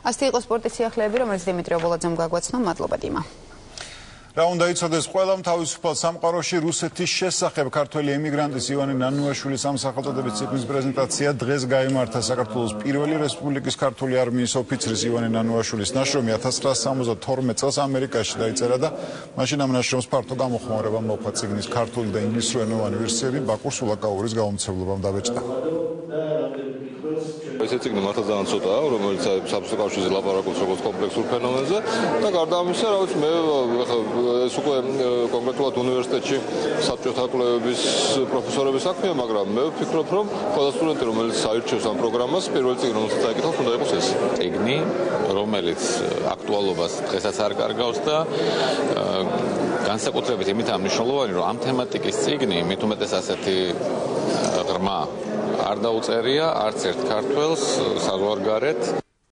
Ასეთი იყო სპორტის სიახლეები, რომელიც დიმიტრი ობოლაძემ გაგვაცნო. მადლობა დიმა. რა უნდა იცოდეს ყველამ თავისუფალ სამყაროში რუსეთის შესახებ ქართველი ემიგრანტის ივანე ნანუაშვილის ამ სახელწოდების ციკლის პრეზენტაცია დღეს გაიმართა საქართველოს პირველი რესპუბლიკის ქართული არმიის ოფიცრის ივანე ნანუაშვილის ნაშრომი 1972 წელს ამერიკაში დაიწერა და მაშინ ამ ნაშრომს ფართო გამოხმაურება მოჰყვა წიგნის ქართული და ინგლისურენოვანი ვერსიები ბაკურ სულაკაურის გამომცემლობამ დაბეჭდა. ეს წიგნი მართლა ძალიან ცოტაა, რომელიც საბჭოთა კავშირის ლაპარაკობს როგორც კომპლექსურ ფენომენზე და გარდა ამისა, რაღაც მე ეს უკვე კონკრეტულად უნივერსიტეტში საბჭოთა კვლევების პროფესორები საქმეა, მაგრამ მე ვფიქრობ, რომ ყველა სტუდენტი, რომელიც საერთოდ ამ პროგრამას პირველი წიგნი რომელსაც აიკითხავს, უნდა იყოს ეს წიგნი, რომელიც აქტუალობას დღესაც არ კარგავს და განსაკუთრებით იმითაა მნიშვნელოვანი, რომ ამ თემატიკის წიგნი მით უმეტეს ასეთი ღრმა არ დაუწერია არც ერთ ქართველს საზღვარგარეთ.